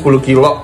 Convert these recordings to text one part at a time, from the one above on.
10 kilo.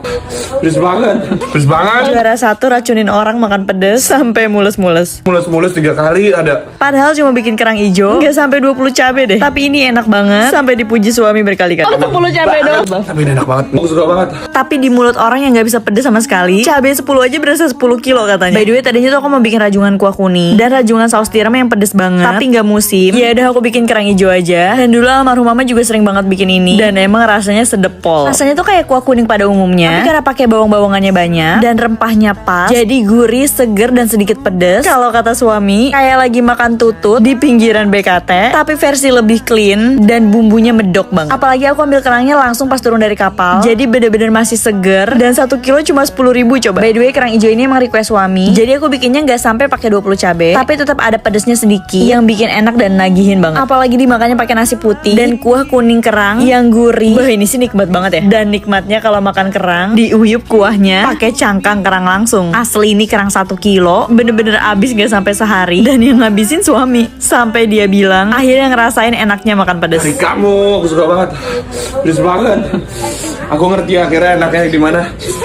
Pedes banget. Pedes banget. Juara 1 racunin orang makan pedes sampai mules-mules. Mules-mules 3 kali ada. Padahal cuma bikin kerang hijau, nggak sampai 20 cabai deh. Tapi ini enak banget, sampai dipuji suami berkali-kali. 10 cabai dong. Tapi ini enak banget. Aku suka banget. Tapi di mulut orang yang nggak bisa pedes sama sekali, cabai 10 aja berasa 10 kilo katanya. By the way, tadinya tuh aku mau bikin rajungan kuah kuning dan rajungan saus tiram yang pedes banget, tapi nggak musim. Ya udah aku bikin kerang hijau aja. Dan dulu almarhum mama juga sering banget bikin ini, dan emang rasanya sedepol. Rasanya tuh kayak kuah kuning pada umumnya, tapi karena pakai bawang-bawangannya banyak dan rempahnya pas, jadi gurih, seger dan sedikit pedes. Kalau kata suami, kayak lagi makan tutut di pinggiran BKT, tapi versi lebih clean dan bumbunya medok banget. Apalagi aku ambil kerangnya langsung pas turun dari kapal, jadi bener-bener masih seger dan 1 kilo cuma 10.000 coba. By the way, kerang hijau ini emang request suami, jadi aku bikinnya nggak sampai pakai 20 cabai, tapi tetap ada pedesnya sedikit yang bikin enak dan nagihin banget. Apalagi dimakannya pakai nasi putih dan kuah kuning kerang yang gurih. Wah, ini sih nikmat banget ya. Dan nikmatnya kalau makan kerang diuyup kuahnya pakai cangkang kerang langsung. Asli ini kerang 1 kilo bener-bener abis gak sampai sehari, dan yang ngabisin suami sampai dia bilang akhirnya ngerasain enaknya makan pedes. Dari kamu, aku suka banget. Pedes banget. Aku ngerti akhirnya enaknya di mana.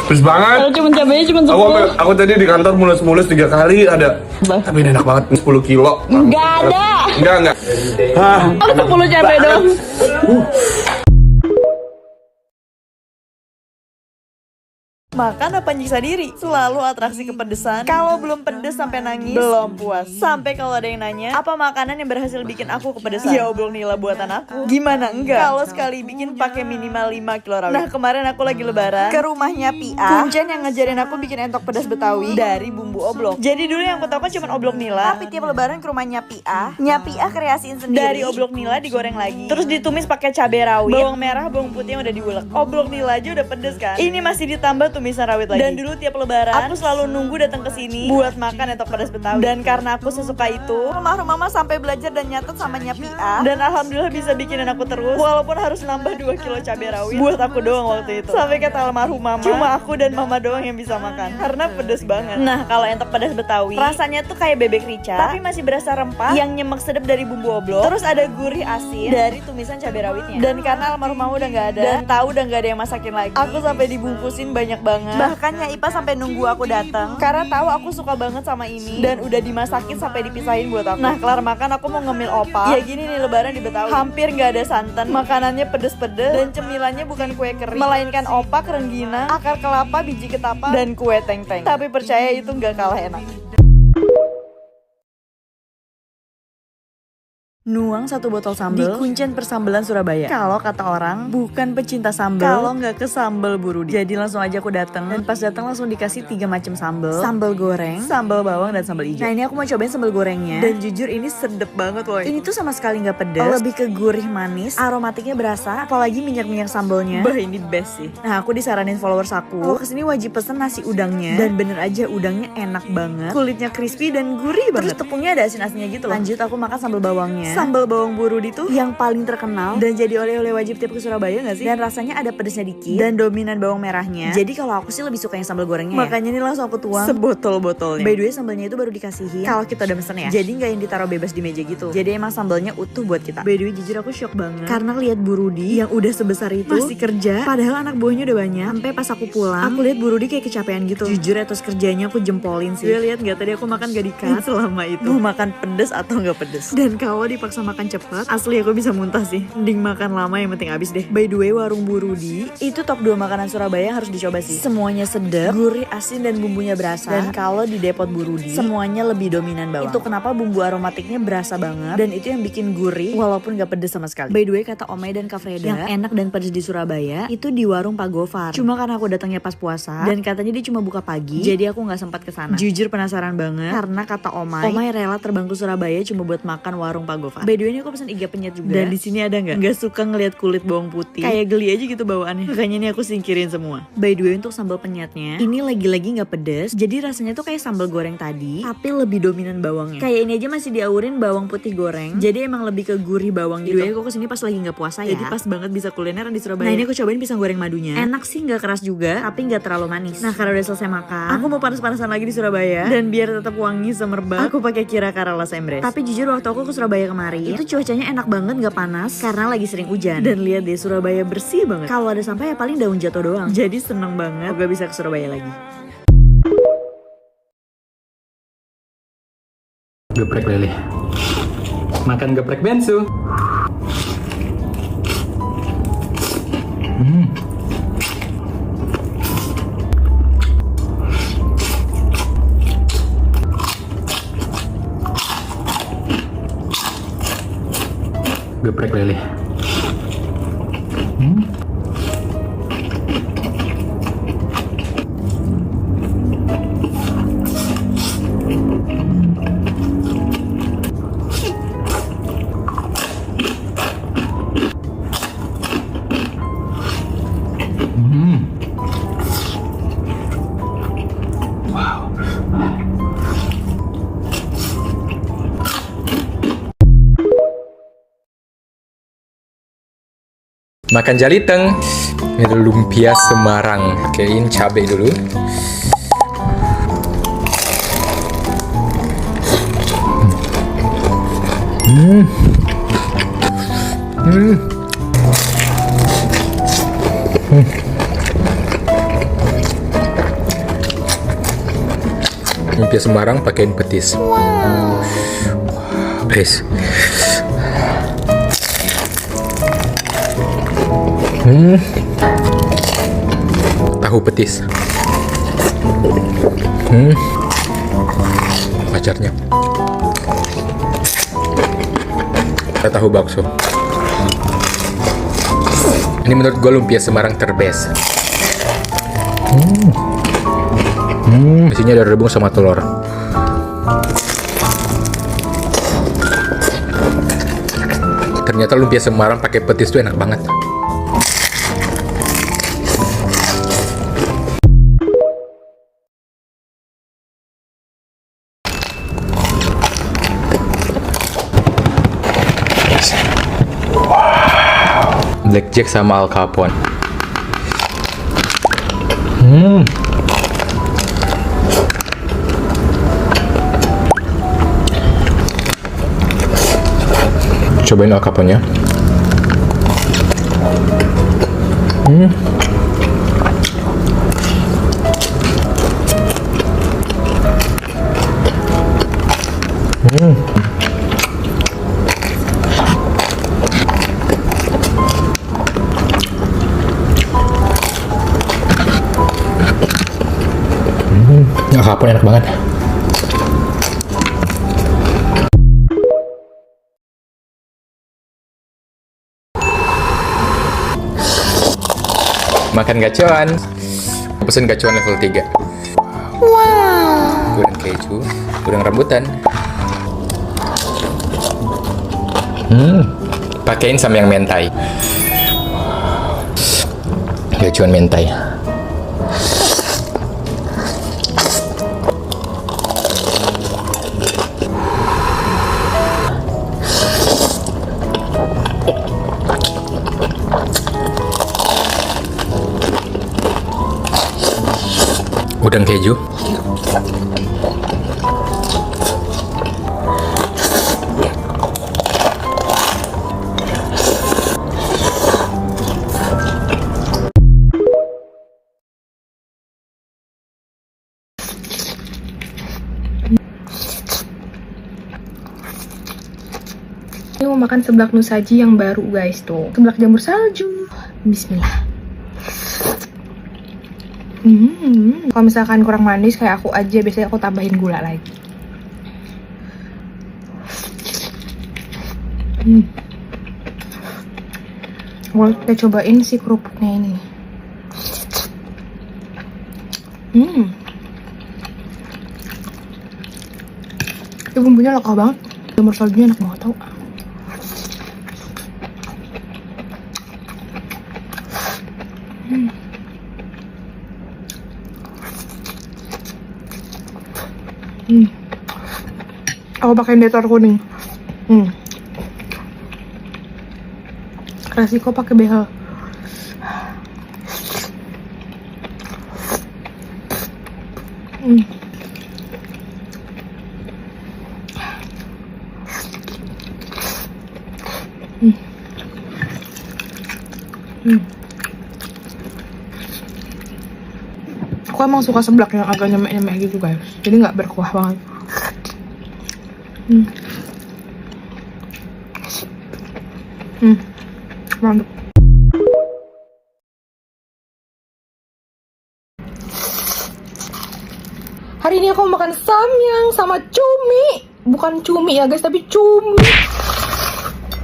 Pedes banget. Kalau cuma cabainya cuma 10. Aku tadi di kantor mules-mules 3 kali ada. Tapi ini enak banget. 10 kilo. Enggak ada. Enggak. Hah. Aku 10 cabai dong. Makan apa nyiksa diri? Selalu atraksi kepedesan. Kalau belum pedes sampai nangis, belum puas. Sampai kalau ada yang nanya, apa makanan yang berhasil bikin aku kepedesan? Ya oblong nila buatan aku. Gimana enggak? Kalau sekali bikin pakai minimal 5 kilo rawit. Nah, kemarin aku lagi lebaran ke rumahnya Pia. Kuncen yang ngajarin aku bikin entok pedas Betawi dari bumbu oblong. Jadi dulu yang aku tahu kan cuma oblong nila. Tapi tiap lebaran ke rumahnya Pia, Pia kreasiin sendiri. Dari oblong nila digoreng lagi, terus ditumis pakai cabai rawit, bawang merah, bawang putih yang udah diulek. Oblong nila aja udah pedes kan. Ini masih ditambah tumisan rawit lagi. Dan dulu tiap lebaran aku selalu nunggu datang ke sini buat makan entok pedas Betawi. Dan karena aku sesuka itu, almarhum mama sampai belajar dan nyatet sama Pia. Dan alhamdulillah bisa bikinin aku terus, walaupun harus nambah 2 kilo cabai rawit buat aku doang waktu itu. Sampai kata almarhum mama, cuma aku dan mama doang yang bisa makan karena pedes banget. Nah, kalau entok pedas Betawi rasanya tuh kayak bebek rica, tapi masih berasa rempah yang nyemek sedap dari bumbu oblong. Terus ada gurih asin dari tumisan cabai rawitnya. Dan karena almarhum mama udah nggak ada dan tahu udah nggak ada yang masakin lagi, aku sampai dibungkusin banyak banget. Bahkan Ipa sampai nunggu aku datang karena tahu aku suka banget sama ini dan udah dimasakin sampai dipisahin buat aku. Nah, kelar makan aku mau ngemil opak. Ya gini nih lebaran di Betawi, hampir nggak ada santan, makanannya pedes-pedes dan cemilannya bukan kue kering, melainkan opak, renggina, akar kelapa, biji ketapang dan kue teng-teng. Tapi percaya itu nggak kalah enak. Nuang 1 botol sambal di Kuncen Persambelan Surabaya. Kalau kata orang, bukan pecinta sambal kalau nggak ke sambal Burudi. Jadi langsung aja aku datang, dan pas datang langsung dikasih 3 macam sambal. Sambal goreng, sambal bawang, dan sambal hijau. Nah, ini aku mau cobain sambal gorengnya, dan jujur ini sedep banget loh. Ini tuh sama sekali nggak pedas, lebih ke gurih manis, aromatiknya berasa, apalagi minyak-minyak sambalnya. Bah, ini best sih. Nah, aku disaranin followers aku, kalau kesini wajib pesen nasi udangnya, dan bener aja udangnya enak banget, kulitnya crispy dan gurih banget. Terus tepungnya ada asin-asinnya gitu loh. Lanjut aku makan sambal bawangnya. Sambal bawang Burudi tuh yang paling terkenal dan jadi oleh-oleh wajib tiap ke Surabaya gak sih? Dan rasanya ada pedesnya dikit dan dominan bawang merahnya. Jadi kalau aku sih lebih suka yang sambal gorengnya. Makanya nih langsung aku tuang sebotol-botolnya. By the way, sambalnya itu baru dikasihin kalau kita udah mesen ya. Jadi gak yang ditaruh bebas di meja gitu. Jadi emang sambalnya utuh buat kita. By the way, jujur aku shock banget karena lihat Burudi yang udah sebesar itu masih kerja, padahal anak buahnya udah banyak. Sampai pas aku pulang, aku lihat Burudi kayak kecapean gitu. Jujur etos kerjanya aku jempolin sih. Gue lihat gak tadi aku makan gak dikat selama itu. Mau makan pedes atau gak pedes. Dan kalau dipaksa makan cepat, asli aku bisa muntah sih. Mending makan lama yang penting habis deh. By the way, warung Burudi itu top 2 makanan Surabaya harus dicoba sih. Semuanya sedap, gurih, asin dan bumbunya berasa. Dan kalau di depot Burudi, semuanya lebih dominan bawang. Itu kenapa bumbu aromatiknya berasa banget dan itu yang bikin gurih walaupun gak pedes sama sekali. By the way, kata Omay dan Kak Freda, yang enak dan pedes di Surabaya itu di warung Pak Gofar. Cuma karena aku datangnya pas puasa dan katanya dia cuma buka pagi, jadi aku gak sempat kesana. Jujur penasaran banget karena kata Omay rela terbang ke Surabaya cuma buat makan warung Pak Gofar. By the way, ini aku pesen iga penyet juga. Dan di sini ada nggak suka ngelihat kulit bawang putih, kayak geli aja gitu bawaannya. Makanya ini aku singkirin semua. By the way, untuk sambal penyetnya ini lagi-lagi nggak pedes, jadi rasanya tuh kayak sambal goreng tadi tapi lebih dominan bawangnya. Kayak ini aja masih diaurin bawang putih goreng, jadi emang lebih ke gurih bawang gitu. By the way, aku kesini pas lagi nggak puasa ya, jadi pas banget bisa kulineran di Surabaya. Nah, ini aku cobain pisang goreng madunya. Enak sih, nggak keras juga tapi nggak terlalu manis. Nah, karena udah selesai makan, aku mau panas-panasan lagi di Surabaya, dan biar tetap wangi semerbak, aku pakai Kira Karalas Embrace. Tapi jujur waktu aku ke Surabaya kemarin, kemarin itu cuacanya enak banget, gak panas karena lagi sering hujan. Dan lihat deh, Surabaya bersih banget. Kalau ada sampah ya paling daun jatuh doang. Jadi seneng banget gue bisa ke Surabaya lagi. Geprek lele. Makan geprek bensu. Geprek lele. Makan jaliteng. Ini lumpia Semarang. Pakein cabai dulu. Lumpia Semarang pakein petis. Petis. Tahu petis. Pacarnya. Tahu bakso. Ini menurut gue lumpia Semarang terbest. Isinya ada rebung sama telur. Ternyata lumpia Semarang pakai petis tuh enak banget. Blackjack sama Al Capone. Cobain Al Capone-nya. Al Capone enak banget. Makan gacoan. Pesen gacoan level 3. Wow. Goreng keju, goreng rambutan. Pakein sama yang mentai. Gacoan mentai. Udang keju. Ini mau makan seblak nusaji yang baru guys tuh. Seblak jamur salju. Bismillah. Kalau misalkan kurang manis kayak aku aja, biasanya aku tambahin gula lagi. Kita cobain si kerupuknya ini. Itu bumbunya lokal banget. Jamur saljunya enak banget tau. Aku pakai datar kuning. Resiko pakai behel. Aku emang suka seblak yang agak nyemek-nyemek gitu guys, jadi nggak berkuah banget. Mantap. Hari ini aku makan samyang sama cumi. Bukan cumi ya guys, tapi cumi.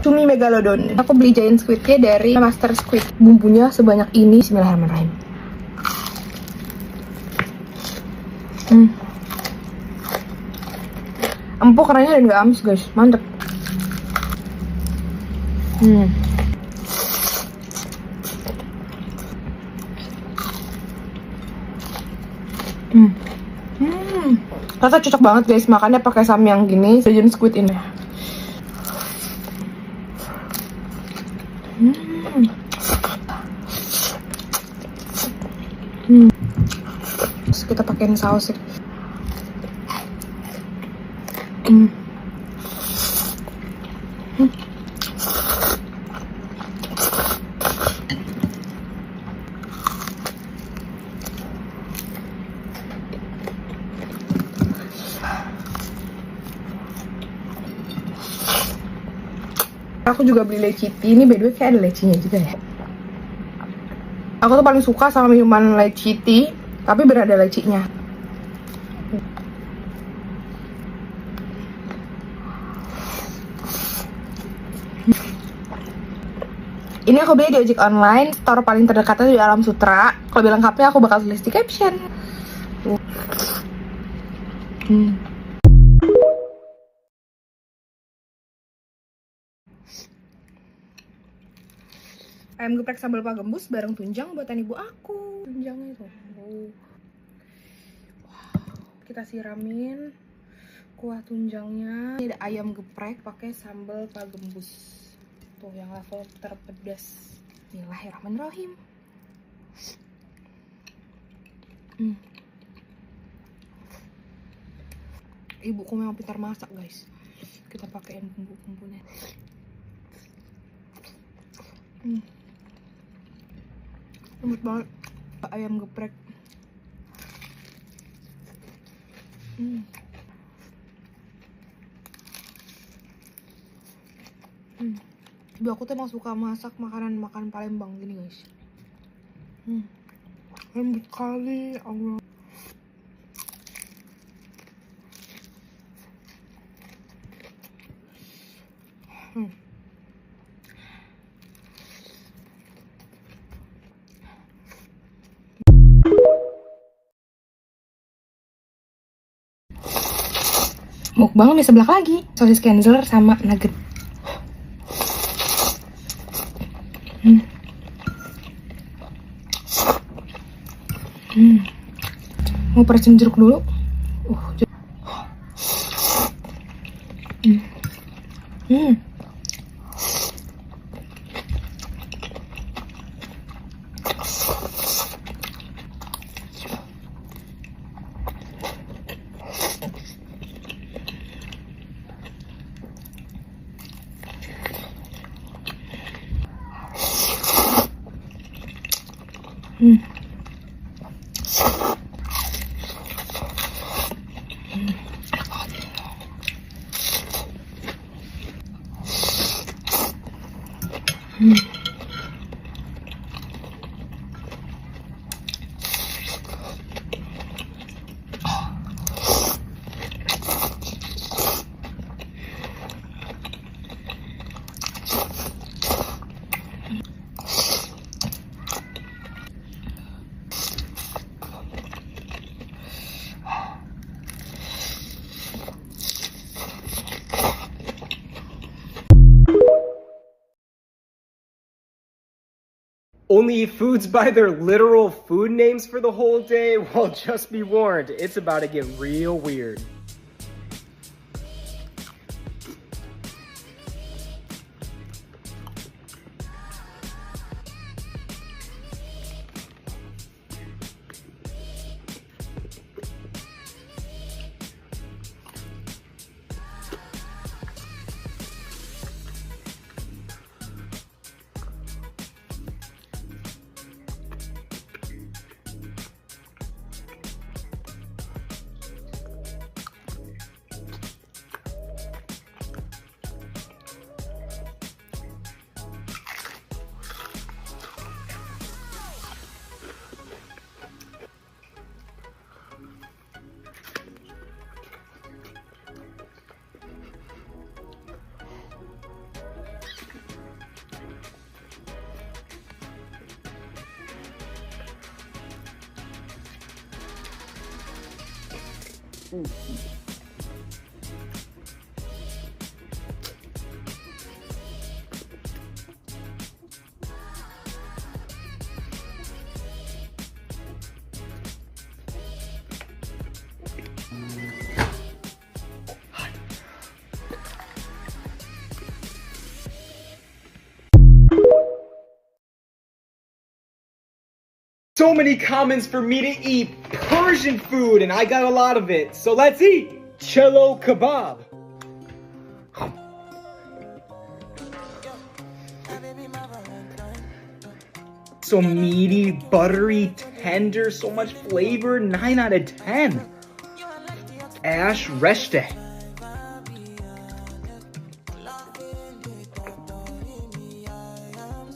Cumi megalodon. Aku beli giant squidnya dari Master Squid. Bumbunya sebanyak ini. Bismillahirrahmanirrahim. Empuk, kerennya dan gak amis guys. Mantep. Rasa cocok banget guys, makannya pakai samyang gini, giant squid ini. Terus kita pakein saus ya. Aku juga beli leciti. Ini by the way kayak ada lecinya juga ya. Aku tuh paling suka sama minuman leciti, tapi bener ada lecinya. Ini aku beli di ojek online, store paling terdekatnya di Alam Sutra. Kalau lebih lengkapnya aku bakal tulis di caption. Ayam geprek sambal Pak Gembus bareng tunjang buatan ibu aku. Tunjangnya itu. Wow. Kita siramin kuah tunjangnya. Ini ada ayam geprek pakai sambal Pak Gembus. Tuh yang level terpedas. Bismillahirrahmanirrahim. Ibuku memang pintar masak guys. Kita pakein bumbu-bumbunya. Lembut banget ayam geprek. Ibu aku tuh emang suka masak makanan Palembang gini guys. Lembut kali, Allah. Mukbang di sebelah lagi, sosis Kenzeler sama nugget. Mau percin jeruk dulu. Only eat foods by their literal food names for the whole day? Well, just be warned, it's about to get real weird. So many comments for me to eat Persian food, and I got a lot of it. So let's eat cello kebab. So meaty, buttery, tender, so much flavor. 9 out of 10. Ash reshte.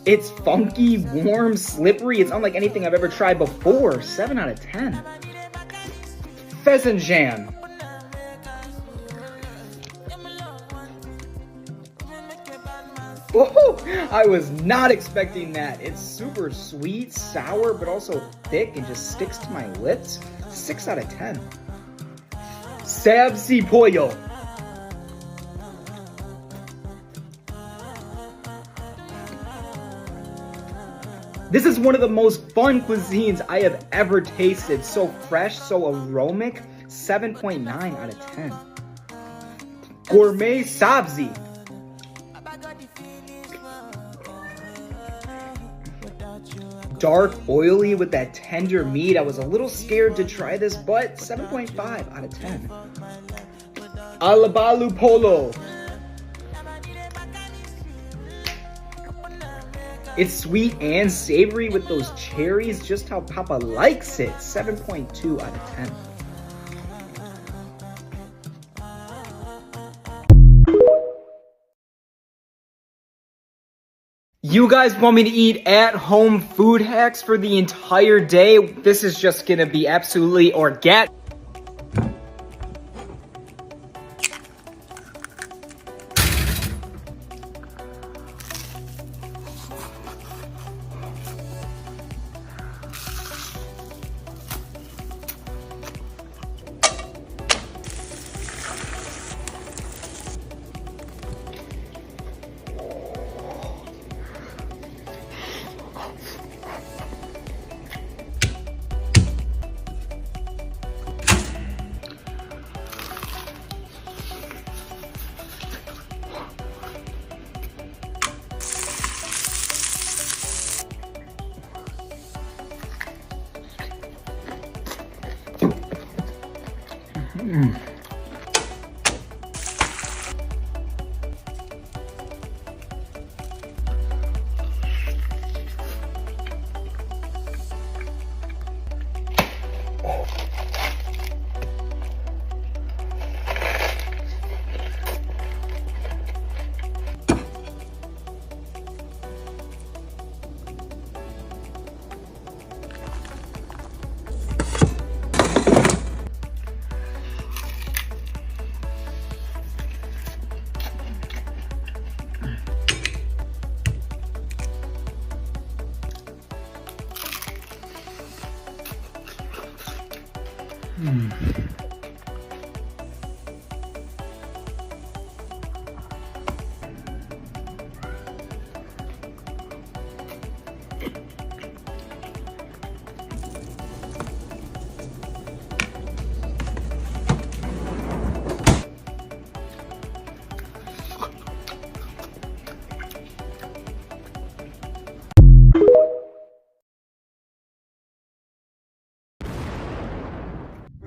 It's funky, warm, slippery. It's unlike anything I've ever tried before. 7 out of 10. Pheasant jam. Oh, I was not expecting that. It's super sweet, sour, but also thick and just sticks to my lips. 6 out of 10. Sabzi pollo. This is one of the most fun cuisines I have ever tasted. So fresh, so aromatic. 7.9 out of 10. Gourmet sabzi. Dark, oily with that tender meat. I was a little scared to try this, but 7.5 out of 10. Alabalu polo. It's sweet and savory with those cherries, just how Papa likes it. 7.2 out of 10. You guys want me to eat at-home food hacks for the entire day? This is just gonna be absolutely organic.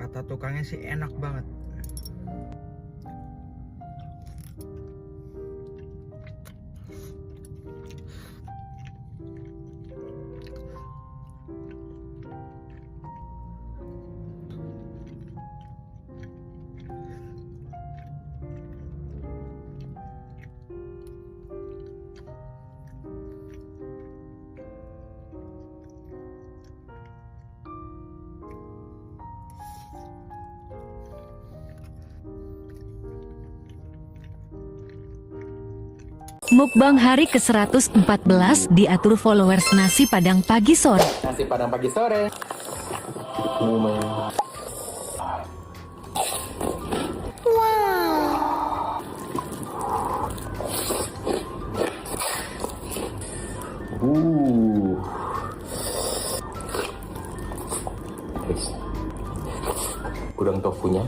Kata tukangnya sih enak banget. Mukbang hari ke-114 diatur followers nasi padang pagi sore. Nasi padang pagi sore. Guys, udang tofunya.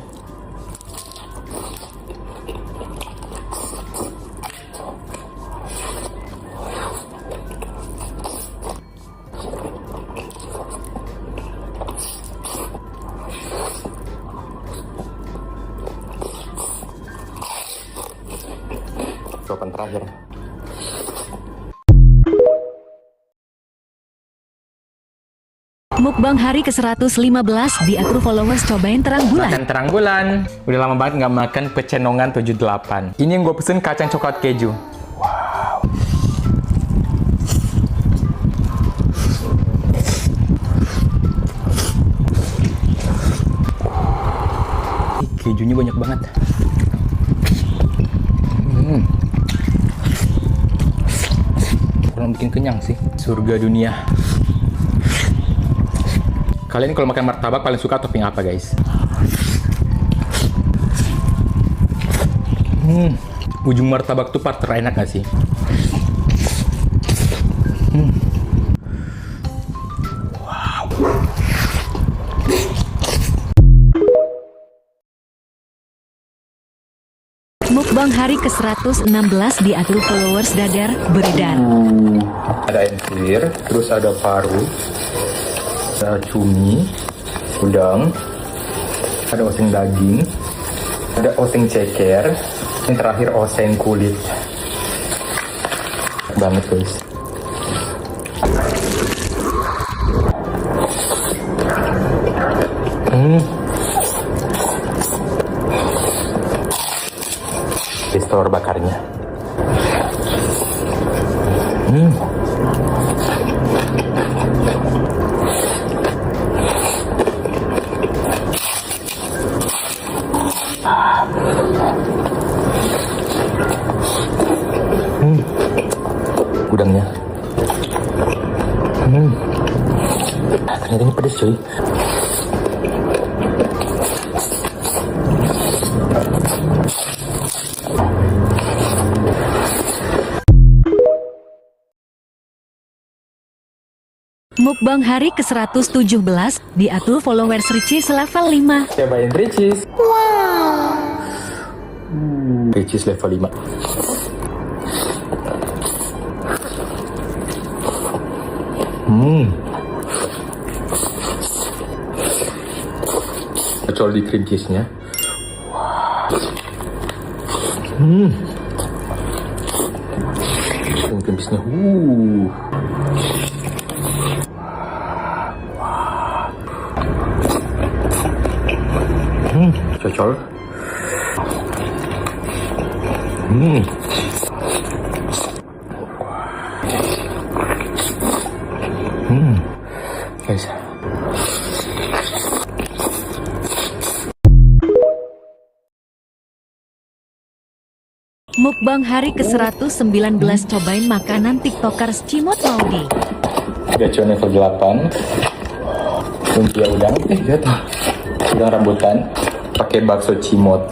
Suapan terakhir. Mukbang hari ke-115 diatur followers cobain terang bulan. Makan terang bulan. Udah lama banget nggak makan pecenongan 78. Ini yang gue pesen kacang coklat keju. Wow. Kejunya banyak banget. Kurang bikin kenyang sih. Surga dunia. Kalian kalau makan martabak paling suka topping apa, guys? Ujung martabak tuh part terenak gak sih? Wow. Mukbang hari ke-116 diatur followers dadar beredar. Ada ayam suwir, terus ada paru, ada cumi, udang, ada oseng daging, ada oseng ceker, yang terakhir oseng kulit. Banget, guys. Telur bakarnya. Udangnya. Ternyata ini pedas, cuy. Mukbang hari ke-117 diatur followers Ricis level 5. Cobain Ricis. Wow. Ricis level 5. Cocol di cream cheese-nya. Cream cheese-nya. Cocol. Guys. Mukbang hari ke-119 cobain makanan tiktokers Cimot Maudi. Gacor level 8. Lumpia udang. Jatuh. Udang rambutan. Pakai bakso Cimot.